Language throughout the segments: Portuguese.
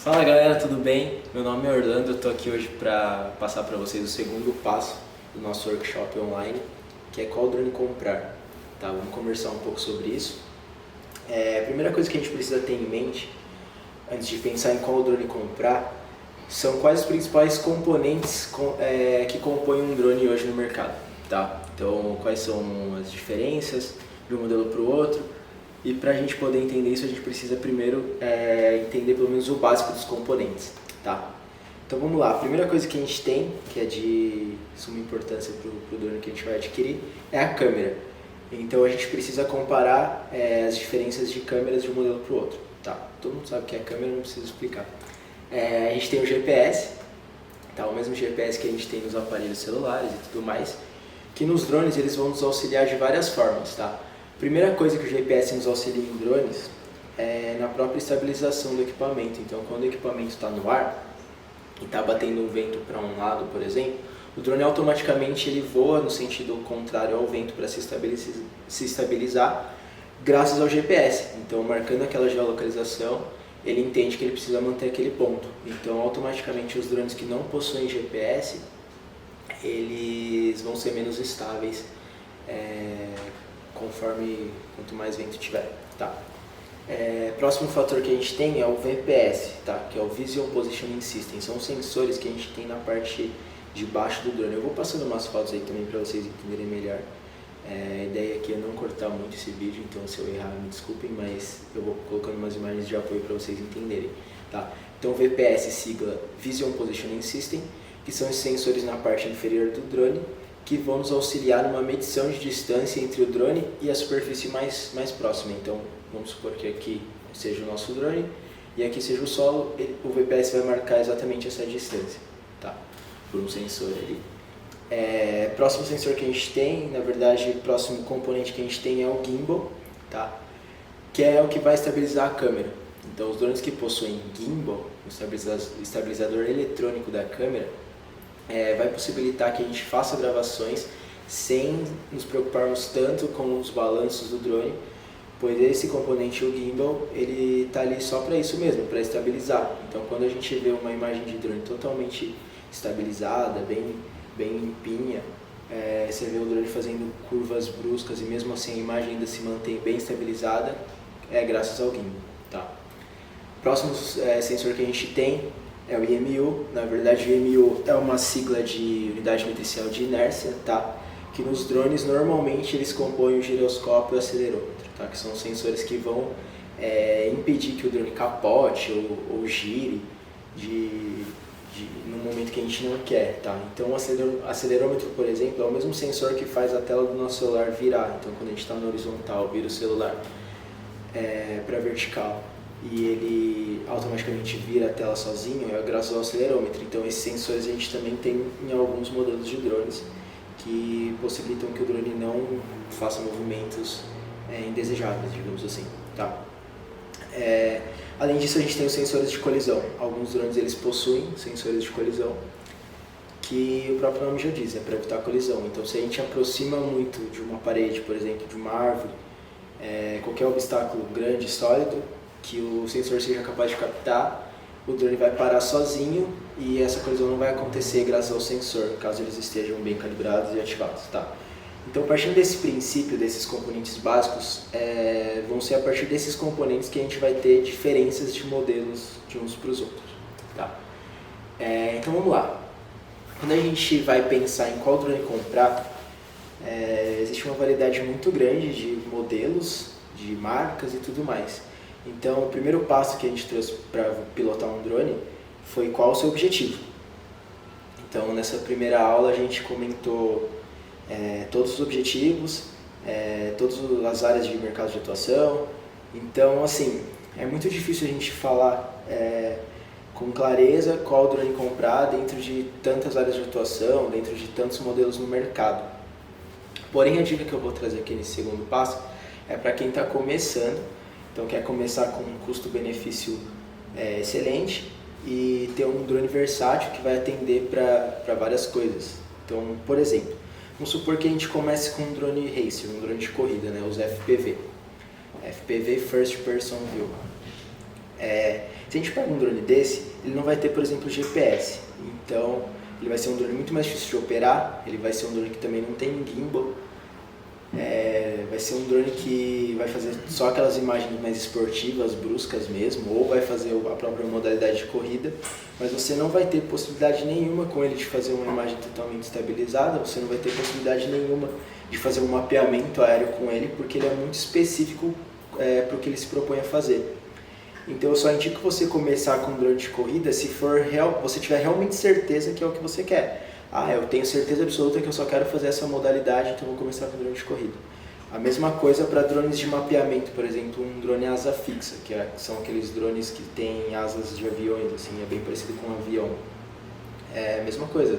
Fala galera, tudo bem? Meu nome é Orlando, eu estou aqui hoje para passar para vocês o segundo passo do nosso workshop online, que é qual drone comprar. Tá, vamos conversar um pouco sobre isso. A primeira coisa que a gente precisa ter em mente, antes de pensar em qual drone comprar, são quais os principais componentes que compõem um drone hoje no mercado. Tá? Então, quais são as diferenças de um modelo para o outro. E para a gente poder entender isso, a gente precisa primeiro entender pelo menos o básico dos componentes, tá? Então vamos lá, a primeira coisa que a gente tem, que é de suma importância para o drone que a gente vai adquirir, é a câmera. Então a gente precisa comparar as diferenças de câmeras de um modelo para o outro, tá? Todo mundo sabe o que é câmera, não preciso explicar. A gente tem o GPS, tá? O mesmo GPS que a gente tem nos aparelhos celulares e tudo mais, que nos drones eles vão nos auxiliar de várias formas, tá? Primeira coisa que o GPS nos auxilia em drones é na própria estabilização do equipamento. Então, quando o equipamento está no ar e está batendo um vento para um lado, por exemplo, o drone automaticamente ele voa no sentido contrário ao vento para se estabilizar graças ao GPS. Então, marcando aquela geolocalização, ele entende que ele precisa manter aquele ponto. Então, automaticamente, os drones que não possuem GPS, eles vão ser menos estáveis conforme quanto mais vento tiver, tá? Próximo fator que a gente tem é o VPS, tá? Que é o Visual Positioning System. São sensores que a gente tem na parte de baixo do drone. Eu vou passando umas fotos aí também para vocês entenderem melhor. A ideia aqui é não cortar muito esse vídeo, então se eu errar me desculpem, mas eu vou colocando umas imagens de apoio para vocês entenderem, tá? Então VPS sigla Visual Positioning System, que são os sensores na parte inferior do drone, que vão nos auxiliar numa medição de distância entre o drone e a superfície mais próxima. Então, vamos supor que aqui seja o nosso drone e aqui seja o solo, o VPS vai marcar exatamente essa distância, tá? Por um sensor ali. Próximo sensor que a gente tem, na verdade, o próximo componente que a gente tem é o gimbal, tá? Que é o que vai estabilizar a câmera. Então, os drones que possuem gimbal, o estabilizador eletrônico da câmera, vai possibilitar que a gente faça gravações sem nos preocuparmos tanto com os balanços do drone, pois esse componente, o gimbal, ele está ali só para isso mesmo, para estabilizar. Então, quando a gente vê uma imagem de drone totalmente estabilizada, bem limpinha, você vê o drone fazendo curvas bruscas e mesmo assim a imagem ainda se mantém bem estabilizada, graças ao gimbal, tá? Próximo sensor que a gente tem é o IMU. Na verdade, o IMU é uma sigla de unidade matricial de inércia, tá? Que nos drones normalmente eles compõem o giroscópio e o acelerômetro, tá? Que são sensores que vão impedir que o drone capote ou gire no momento que a gente não quer, tá? Então o acelerômetro, por exemplo, é o mesmo sensor que faz a tela do nosso celular virar. Então quando a gente está no horizontal, vira o celular para vertical e ele automaticamente vira a tela sozinho, graças ao acelerômetro. Então esses sensores a gente também tem em alguns modelos de drones que possibilitam que o drone não faça movimentos indesejáveis, digamos assim, tá? Além disso, a gente tem os sensores de colisão. Alguns drones eles possuem sensores de colisão, que o próprio nome já diz, é para evitar colisão. Então se a gente aproxima muito de uma parede, por exemplo, de uma árvore, qualquer obstáculo grande, sólido, que o sensor seja capaz de captar, o drone vai parar sozinho e essa colisão não vai acontecer graças ao sensor, caso eles estejam bem calibrados e ativados, tá? Então, partindo desse princípio, desses componentes básicos, vão ser a partir desses componentes que a gente vai ter diferenças de modelos de uns para os outros, tá? Então, vamos lá. Quando a gente vai pensar em qual drone comprar, existe uma variedade muito grande de modelos, de marcas e tudo mais. Então, o primeiro passo que a gente trouxe para pilotar um drone foi qual o seu objetivo. Então, nessa primeira aula a gente comentou todos os objetivos, todas as áreas de mercado de atuação. Então, assim, é muito difícil a gente falar com clareza qual drone comprar dentro de tantas áreas de atuação, dentro de tantos modelos no mercado. Porém, a dica que eu vou trazer aqui nesse segundo passo é para quem está começando. Então quer começar com um custo-benefício excelente e ter um drone versátil que vai atender para várias coisas. Então, por exemplo, vamos supor que a gente comece com um drone racer, um drone de corrida, né, os FPV. FPV First Person View. Se a gente pega um drone desse, ele não vai ter, por exemplo, GPS. Então, ele vai ser um drone muito mais difícil de operar, ele vai ser um drone que também não tem gimbal, vai ser um drone que vai fazer só aquelas imagens mais esportivas, bruscas mesmo, ou vai fazer a própria modalidade de corrida, mas você não vai ter possibilidade nenhuma com ele de fazer uma imagem totalmente estabilizada, você não vai ter possibilidade nenhuma de fazer um mapeamento aéreo com ele, porque ele é muito específico para o que ele se propõe a fazer. Então eu só indico você começar com um drone de corrida se você tiver realmente certeza que é o que você quer. Eu tenho certeza absoluta que eu só quero fazer essa modalidade, então eu vou começar com drone de corrida. A mesma coisa para drones de mapeamento, por exemplo, um drone asa fixa, que são aqueles drones que têm asas de aviões, assim, é bem parecido com um avião. É a mesma coisa.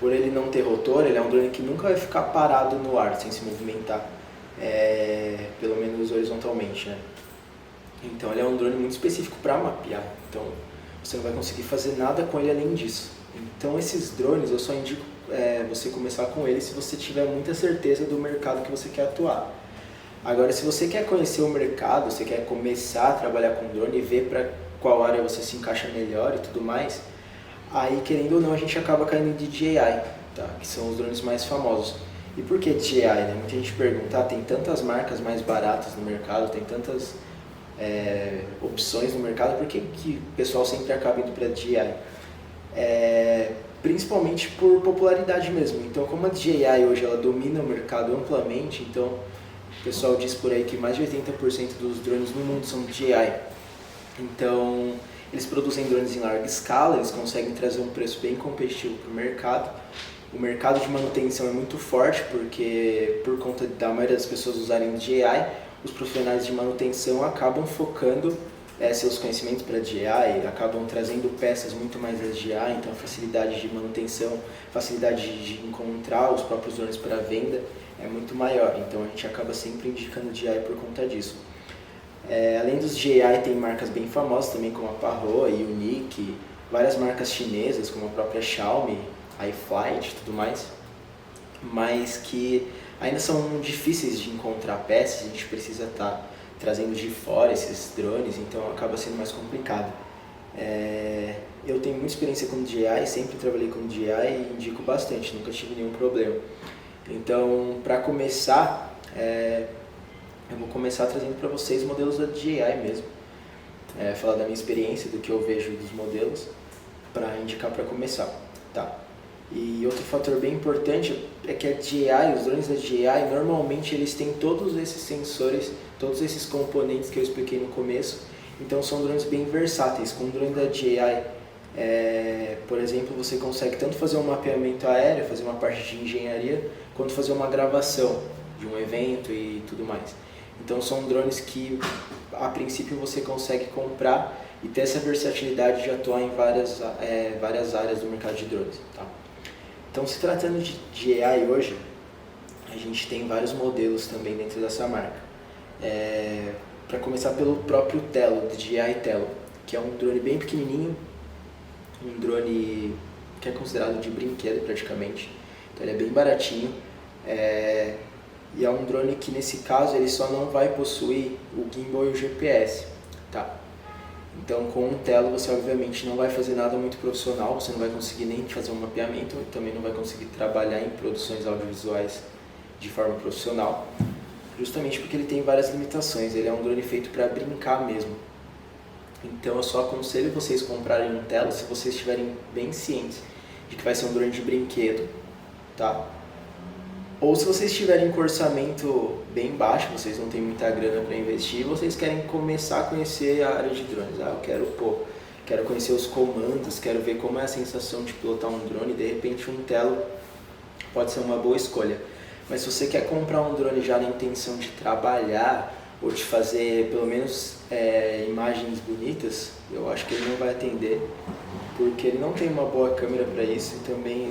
Por ele não ter rotor, ele é um drone que nunca vai ficar parado no ar, sem se movimentar, pelo menos horizontalmente, né? Então ele é um drone muito específico para mapear, então você não vai conseguir fazer nada com ele além disso. Então esses drones eu só indico você começar com eles se você tiver muita certeza do mercado que você quer atuar. Agora, se você quer conhecer o mercado, você quer começar a trabalhar com drone e ver para qual área você se encaixa melhor e tudo mais, aí querendo ou não a gente acaba caindo de DJI, tá? Que são os drones mais famosos. E por que DJI, né? Muita gente pergunta, tem tantas marcas mais baratas no mercado, tem tantas opções no mercado, por que o pessoal sempre acaba indo para a DJI? Principalmente por popularidade mesmo. Então, como a DJI hoje ela domina o mercado amplamente, então o pessoal diz por aí que mais de 80% dos drones no mundo são DJI. Então, eles produzem drones em larga escala, eles conseguem trazer um preço bem competitivo para o mercado. O mercado de manutenção é muito forte, porque por conta da maioria das pessoas usarem DJI, os profissionais de manutenção acabam focando seus conhecimentos para a DJI, acabam trazendo peças muito mais da DJI, então a facilidade de manutenção, facilidade de encontrar os próprios drones para venda é muito maior, então a gente acaba sempre indicando DJI por conta disso. Além dos DJI, tem marcas bem famosas também, como a Parrot, Yuneec, várias marcas chinesas, como a própria Xiaomi, iFlight e tudo mais, mas que ainda são difíceis de encontrar peças, a gente precisa estar trazendo de fora esses drones, então acaba sendo mais complicado. Eu tenho muita experiência com DJI, sempre trabalhei com DJI e indico bastante, nunca tive nenhum problema. Então, para começar, eu vou começar trazendo para vocês modelos da DJI mesmo, falar da minha experiência, do que eu vejo dos modelos, para indicar para começar, tá? E outro fator bem importante é que a DJI, os drones da DJI, normalmente eles têm todos esses sensores, todos esses componentes que eu expliquei no começo, então são drones bem versáteis. Com o drone da DJI, por exemplo, você consegue tanto fazer um mapeamento aéreo, fazer uma parte de engenharia, quanto fazer uma gravação de um evento e tudo mais. Então são drones que a princípio você consegue comprar e ter essa versatilidade de atuar em várias áreas do mercado de drones, tá? Então, se tratando de DJI hoje, a gente tem vários modelos também dentro dessa marca. Para começar pelo próprio Tello, DJI Tello, que é um drone bem pequenininho, um drone que é considerado de brinquedo praticamente, então ele é bem baratinho, e é um drone que nesse caso ele só não vai possuir o gimbal e o GPS, tá? Então, com um Tello você obviamente não vai fazer nada muito profissional, você não vai conseguir nem fazer um mapeamento, e também não vai conseguir trabalhar em produções audiovisuais de forma profissional, justamente porque ele tem várias limitações, ele é um drone feito para brincar mesmo. Então eu só aconselho vocês comprarem um Tello se vocês estiverem bem cientes de que vai ser um drone de brinquedo, tá? Ou se vocês estiverem com orçamento bem baixo, vocês não têm muita grana para investir, vocês querem começar a conhecer a área de drones. Eu quero conhecer os comandos, quero ver como é a sensação de pilotar um drone, de repente um Tello pode ser uma boa escolha. Mas se você quer comprar um drone já na intenção de trabalhar ou de fazer pelo menos imagens bonitas, eu acho que ele não vai atender, porque ele não tem uma boa câmera para isso e também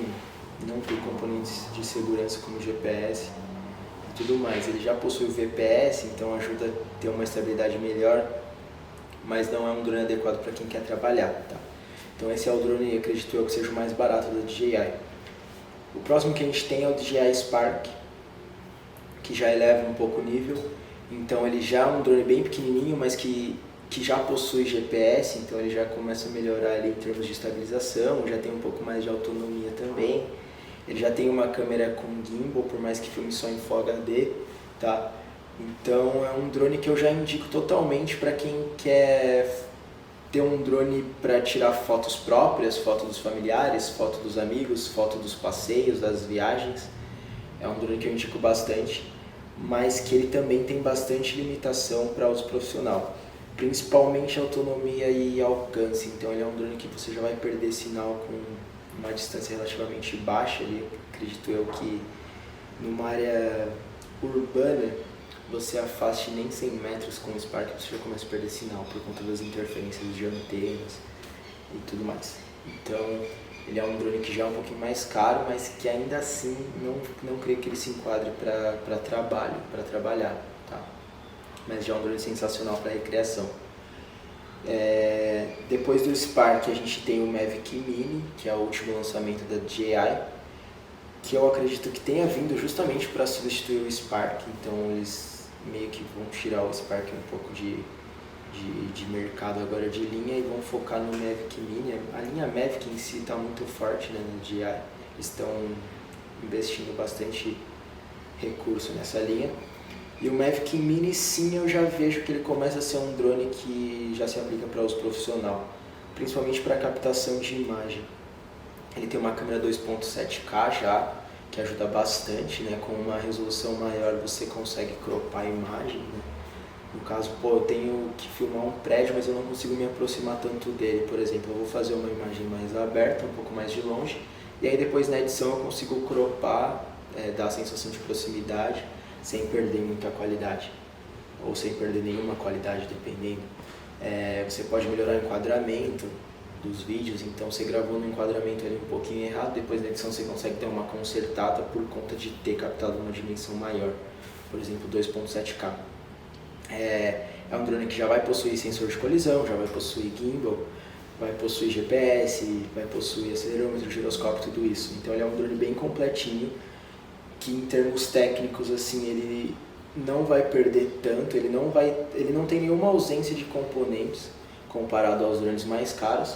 não tem componentes de segurança como GPS e tudo mais. Ele já possui o VPS, então ajuda a ter uma estabilidade melhor, mas não é um drone adequado para quem quer trabalhar, tá? Então esse é o drone, acredito eu, que seja o mais barato da DJI. O próximo que a gente tem é o DJI Spark, que já eleva um pouco o nível. Então ele já é um drone bem pequenininho, mas que que já possui GPS, então ele já começa a melhorar ali em termos de estabilização, já tem um pouco mais de autonomia também. Ele já tem uma câmera com gimbal, por mais que filme só em Full HD, tá? Então é um drone que eu já indico totalmente para quem quer ter um drone para tirar fotos próprias, foto dos familiares, foto dos amigos, foto dos passeios, das viagens. É um drone que eu indico bastante, mas que ele também tem bastante limitação para uso profissional, principalmente autonomia e alcance. Então ele é um drone que você já vai perder sinal com uma distância relativamente baixa. Ali, acredito eu que numa área urbana você afaste nem 100 metros com o Spark, você já começa a perder sinal por conta das interferências de antenas e tudo mais. Então ele é um drone que já é um pouquinho mais caro, mas que ainda assim não creio que ele se enquadre para trabalhar, tá? Mas já é um drone sensacional para recreação. Depois do Spark a gente tem o Mavic Mini, que é o último lançamento da DJI, que eu acredito que tenha vindo justamente para substituir o Spark. Então eles meio que vão tirar o Spark um pouco de mercado agora de linha e vão focar no Mavic Mini. A linha Mavic em si está muito forte, né, no DJI. Eles estão investindo bastante recurso nessa linha. E o Mavic Mini, sim, eu já vejo que ele começa a ser um drone que já se aplica para uso profissional, principalmente para captação de imagem. Ele tem uma câmera 2.7K já, que ajuda bastante, né? Com uma resolução maior você consegue cropar a imagem, né? No caso, eu tenho que filmar um prédio, mas eu não consigo me aproximar tanto dele. Por exemplo, eu vou fazer uma imagem mais aberta, um pouco mais de longe, e aí depois na edição eu consigo cropar, dar a sensação de proximidade, sem perder muita qualidade, ou sem perder nenhuma qualidade, dependendo. Você pode melhorar o enquadramento dos vídeos, então você gravou no enquadramento ali um pouquinho errado, depois na edição você consegue ter uma consertada por conta de ter captado uma dimensão maior, por exemplo 2.7K. É um drone que já vai possuir sensor de colisão, já vai possuir gimbal, vai possuir GPS, vai possuir acelerômetro, giroscópio, tudo isso. Então ele é um drone bem completinho, que em termos técnicos assim ele não vai perder tanto, ele não tem nenhuma ausência de componentes comparado aos drones mais caros.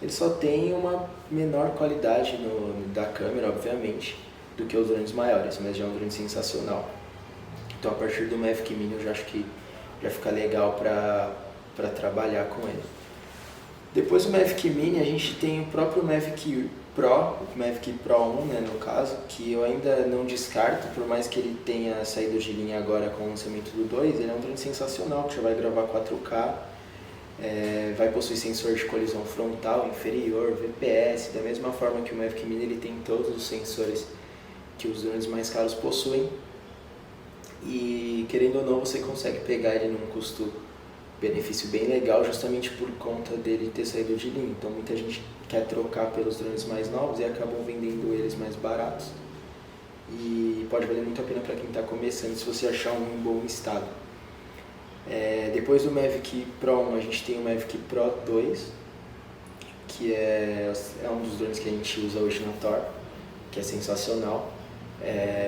Ele só tem uma menor qualidade da câmera, obviamente, do que os drones maiores, mas já é um drone sensacional. Então a partir do Mavic Mini eu já acho que já fica legal para trabalhar com ele. Depois do Mavic Mini a gente tem o próprio Mavic Pro, o Mavic Pro 1, né, no caso, que eu ainda não descarto, por mais que ele tenha saído de linha agora com o lançamento do 2, ele é um drone sensacional, que já vai gravar 4K, vai possuir sensor de colisão frontal, inferior, VPS, da mesma forma que o Mavic Mini ele tem todos os sensores que os drones mais caros possuem, e querendo ou não você consegue pegar ele num custo-benefício bem legal, justamente por conta dele ter saído de linha. Então muita gente quer trocar pelos drones mais novos e acabam vendendo eles mais baratos, e pode valer muito a pena para quem está começando, se você achar um em bom estado. Depois do Mavic Pro 1 a gente tem o Mavic Pro 2, que é um dos drones que a gente usa hoje na Thor, que é sensacional.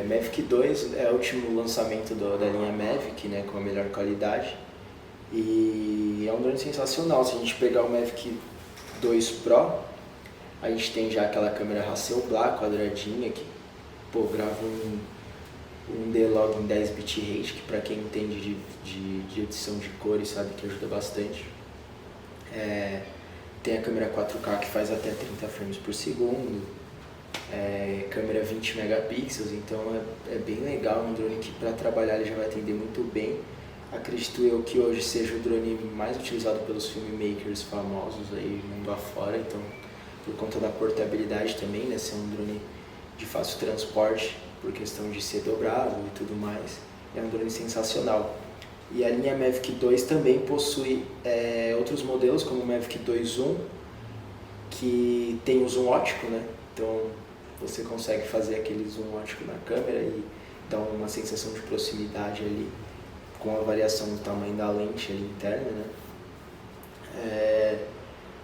Mavic 2 é o último lançamento da linha Mavic, né, com a melhor qualidade, e é um drone sensacional. Se a gente pegar o Mavic 2 Pro, a gente tem já aquela câmera Hasselblad quadradinha que grava um D-Log em 10 bitrate, que para quem entende de edição de cores sabe que ajuda bastante. Tem a câmera 4K que faz até 30 frames por segundo, câmera 20 megapixels, então é bem legal, um drone que para trabalhar ele já vai atender muito bem. Acredito eu que hoje seja o drone mais utilizado pelos filmmakers famosos aí mundo afora, então por conta da portabilidade também, né, ser um drone de fácil transporte, por questão de ser dobrável e tudo mais, é um drone sensacional. E a linha Mavic 2 também possui outros modelos, como o Mavic 2 Zoom, que tem o zoom óptico, né? Então você consegue fazer aquele zoom óptico na câmera e dar uma sensação de proximidade ali, com a variação do tamanho da lente ali interna, né?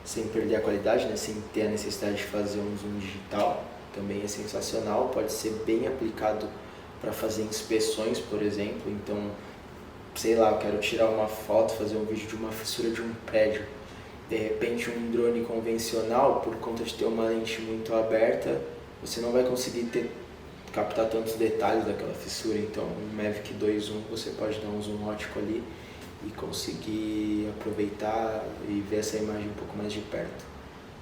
Sem perder a qualidade, né? Sem ter a necessidade de fazer um zoom digital. Também é sensacional, pode ser bem aplicado para fazer inspeções, por exemplo. Então sei lá, eu quero tirar uma foto, fazer um vídeo de uma fissura de um prédio. De repente um drone convencional, por conta de ter uma lente muito aberta, você não vai conseguir captar tantos detalhes daquela fissura. Então um Mavic 2.1 você pode dar um zoom ótico ali e conseguir aproveitar e ver essa imagem um pouco mais de perto.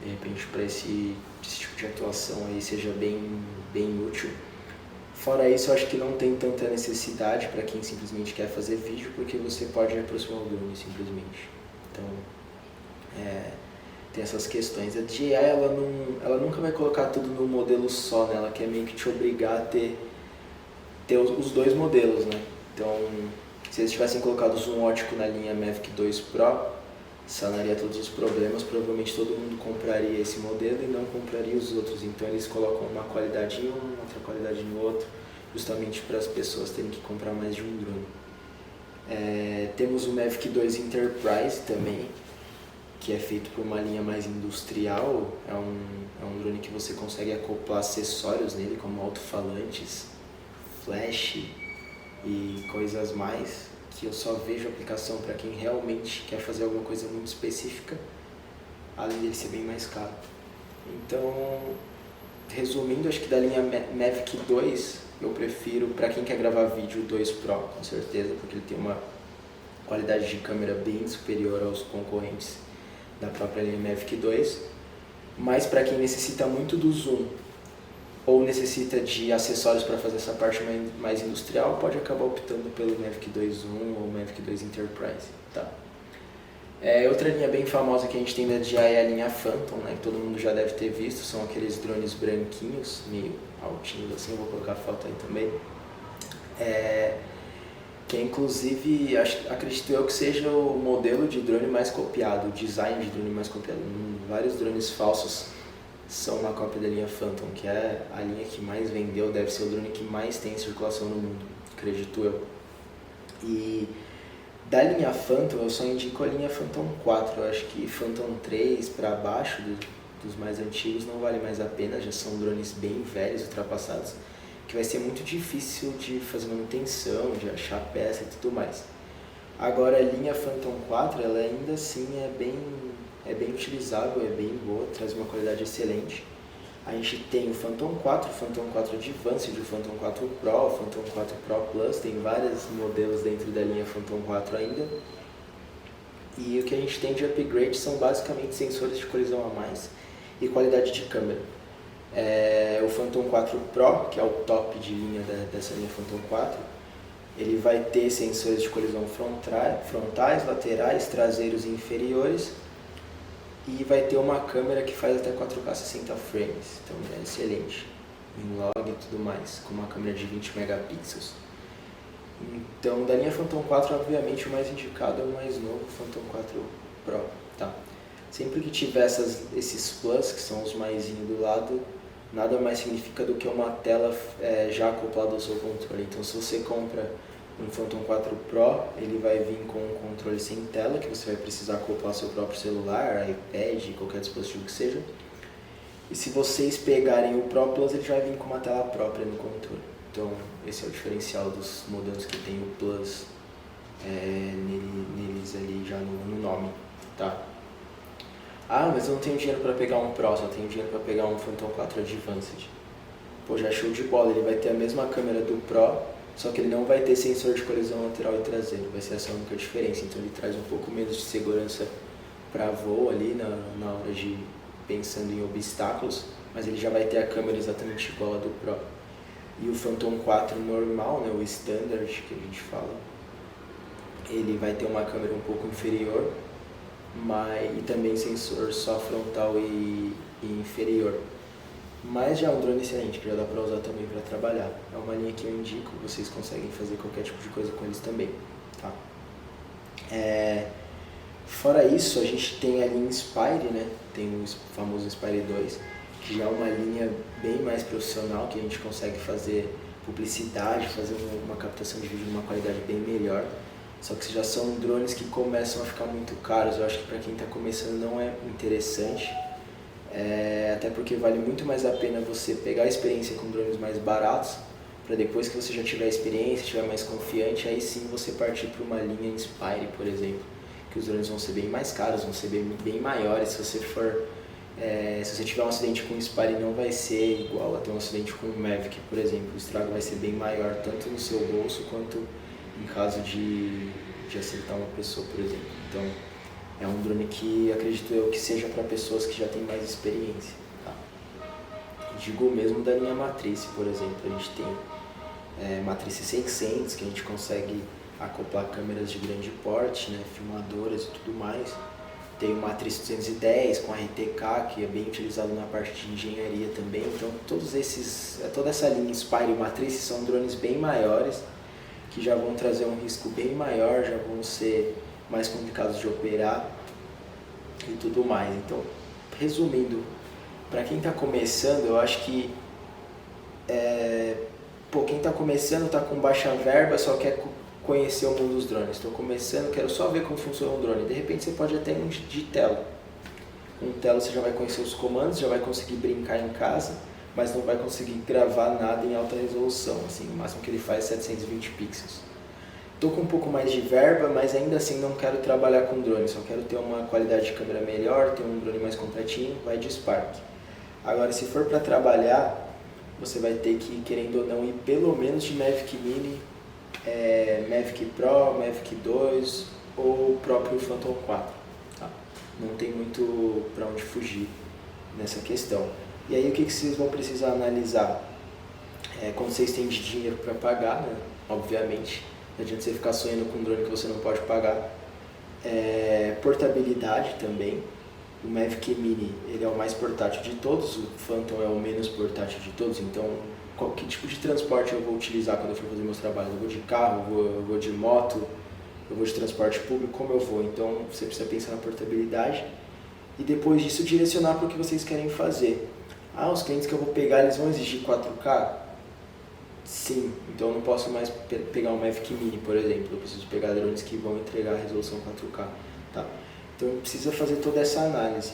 De repente para esse tipo de atuação aí seja bem útil. Fora isso, eu acho que não tem tanta necessidade para quem simplesmente quer fazer vídeo, porque você pode aproximar o drone simplesmente. Então tem essas questões. A DJI ela nunca vai colocar tudo no modelo só, né? Ela quer meio que te obrigar a ter os dois modelos, né? Então, se eles tivessem colocado o zoom ótico na linha Mavic 2 Pro, sanaria todos os problemas, provavelmente todo mundo compraria esse modelo e não compraria os outros. Então eles colocam uma qualidade em um, outra qualidade no outro, justamente para as pessoas terem que comprar mais de um drone. Temos o Mavic 2 Enterprise também, que é feito por uma linha mais industrial. É um drone que você consegue acoplar acessórios nele, como alto-falantes, flash e coisas mais, que eu só vejo aplicação para quem realmente quer fazer alguma coisa muito específica, além dele ser bem mais caro. Então, resumindo, acho que da linha Mavic 2, eu prefiro, para quem quer gravar vídeo, o 2 Pro, com certeza, porque ele tem uma qualidade de câmera bem superior aos concorrentes da própria linha Mavic 2, mas para quem necessita muito do zoom ou necessita de acessórios para fazer essa parte mais industrial, pode acabar optando pelo Mavic 2.1 ou Mavic 2 Enterprise. Tá? Outra linha bem famosa que a gente tem da DJI é a linha Phantom, né, que todo mundo já deve ter visto, são aqueles drones branquinhos, meio altinhos assim, eu vou colocar a foto aí também. Que é, inclusive, acredito eu que seja o modelo de drone mais copiado, o design de drone mais copiado. Vários drones falsos são uma cópia da linha Phantom, que é a linha que mais vendeu, deve ser o drone que mais tem circulação no mundo, acredito eu. E da linha Phantom, eu só indico a linha Phantom 4, eu acho que Phantom 3 para baixo dos mais antigos não vale mais a pena, já são drones bem velhos, ultrapassados, que vai ser muito difícil de fazer manutenção, de achar peça e tudo mais. Agora a linha Phantom 4, ela ainda assim é bem utilizável, é bem boa, traz uma qualidade excelente. A gente tem o Phantom 4, o Phantom 4 Advanced, o Phantom 4 Pro, o Phantom 4 Pro Plus, tem vários modelos dentro da linha Phantom 4 ainda. E o que a gente tem de upgrade são basicamente sensores de colisão a mais e qualidade de câmera. O Phantom 4 Pro, que é o top de linha dessa linha Phantom 4, ele vai ter sensores de colisão frontais, laterais, traseiros e inferiores, e vai ter uma câmera que faz até 4K 60 frames, então é excelente, em log e tudo mais, com uma câmera de 20 megapixels. Então, da linha Phantom 4, obviamente o mais indicado é o mais novo, o Phantom 4 Pro, tá? Sempre que tiver esses Plus, que são os maisinhos do lado, nada mais significa do que uma tela já acoplada ao seu controle. Então, se você compra um Phantom 4 Pro, ele vai vir com um controle sem tela, que você vai precisar acoplar seu próprio celular, iPad, qualquer dispositivo que seja. E se vocês pegarem o Pro Plus, ele já vai vir com uma tela própria no controle. Então, esse é o diferencial dos modelos que tem o Plus neles ali já no nome, tá? Ah, mas eu não tenho dinheiro para pegar um Pro, só tenho dinheiro para pegar um Phantom 4 Advanced. Pô, já show de bola, ele vai ter a mesma câmera do Pro, só que ele não vai ter sensor de colisão lateral e traseiro, vai ser essa a única diferença. Então ele traz um pouco menos de segurança para voo ali na hora de pensando em obstáculos, mas ele já vai ter a câmera exatamente igual a do Pro. E o Phantom 4 normal, né, o Standard que a gente fala, ele vai ter uma câmera um pouco inferior, e também sensor só frontal e inferior. Mas já é um drone excelente, que já dá para usar também para trabalhar. É uma linha que eu indico, vocês conseguem fazer qualquer tipo de coisa com eles também. Tá? Fora isso, a gente tem a linha Inspire, né? Tem o famoso Inspire 2, que já é uma linha bem mais profissional, que a gente consegue fazer publicidade, fazer uma captação de vídeo de uma qualidade bem melhor. Só que já são drones que começam a ficar muito caros. Eu acho que para quem está começando não é interessante. Até porque vale muito mais a pena você pegar a experiência com drones mais baratos, para depois que você já tiver experiência, estiver mais confiante, aí sim você partir para uma linha Inspire, por exemplo, que os drones vão ser bem mais caros, vão ser bem maiores. Se você se você tiver um acidente com o Inspire, não vai ser igual a ter um acidente com o Mavic, por exemplo. O estrago vai ser bem maior, tanto no seu bolso quanto em caso de acertar uma pessoa, por exemplo. Então, é um drone que acredito eu que seja para pessoas que já têm mais experiência. Tá? Digo mesmo da linha Matrice, por exemplo. A gente tem Matrice 600, que a gente consegue acoplar câmeras de grande porte, né, filmadoras e tudo mais. Tem o Matrice 210 com a RTK, que é bem utilizado na parte de engenharia também. Então, toda essa linha Inspire e Matrice são drones bem maiores, que já vão trazer um risco bem maior, já vão ser mais complicados de operar e tudo mais. Então, resumindo, para quem está começando, eu acho que quem está começando está com baixa verba, só quer conhecer o mundo dos drones. Estou começando, quero só ver como funciona um drone. De repente você pode até ir de Tello. Com Tello você já vai conhecer os comandos, já vai conseguir brincar em casa, mas não vai conseguir gravar nada em alta resolução. Assim, o máximo que ele faz é 720 pixels. Estou com um pouco mais de verba, mas ainda assim não quero trabalhar com drone, só quero ter uma qualidade de câmera melhor, ter um drone mais completinho, vai de Spark. Agora, se for para trabalhar, você vai ter que, querendo ou não, ir pelo menos de Mavic Mini, Mavic Pro, Mavic 2 ou o próprio Phantom 4. Tá? Não tem muito para onde fugir nessa questão. E aí o que vocês vão precisar analisar? Quando vocês têm de dinheiro para pagar, né? Obviamente, não adianta você ficar sonhando com um drone que você não pode pagar. Portabilidade também. O Mavic Mini ele é o mais portátil de todos, o Phantom é o menos portátil de todos, então que tipo de transporte eu vou utilizar quando eu for fazer meus trabalhos? Eu vou de carro, eu vou de moto, eu vou de transporte público, como eu vou? Então você precisa pensar na portabilidade e depois disso direcionar para o que vocês querem fazer. Os clientes que eu vou pegar, eles vão exigir 4K? Sim, então eu não posso mais pegar um Mavic Mini, por exemplo, eu preciso pegar drones que vão entregar a resolução 4K. Tá? Então precisa fazer toda essa análise.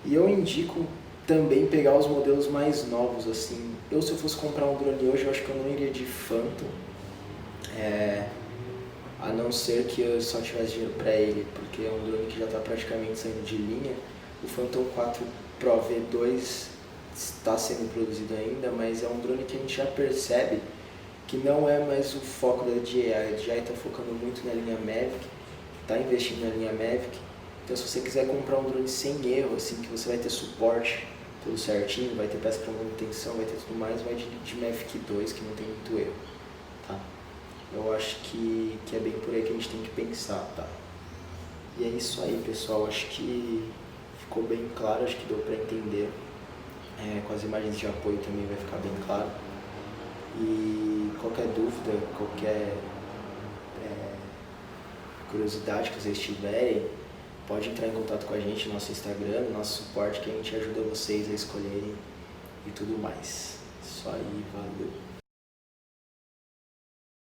E eu indico também pegar os modelos mais novos, assim. Se eu fosse comprar um drone hoje, eu acho que eu não iria de Phantom, a não ser que eu só tivesse dinheiro para ele, porque é um drone que já está praticamente saindo de linha. O Phantom 4 Pro V2 está sendo produzido ainda, mas é um drone que a gente já percebe que não é mais o foco da DJI. A DJI está focando muito na linha Mavic, está investindo na linha Mavic. Então, se você quiser comprar um drone sem erro, assim, que você vai ter suporte tudo certinho, vai ter peça para manutenção, vai ter tudo mais, vai de Mavic 2, que não tem muito erro, tá? Eu acho que é bem por aí que a gente tem que pensar, tá? E é isso aí, pessoal. Acho que ficou bem claro, acho que deu para entender. Com as imagens de apoio também vai ficar bem claro. E qualquer dúvida, qualquer curiosidade que vocês tiverem, pode entrar em contato com a gente no nosso Instagram, no nosso suporte, que a gente ajuda vocês a escolherem e tudo mais. Isso aí, valeu!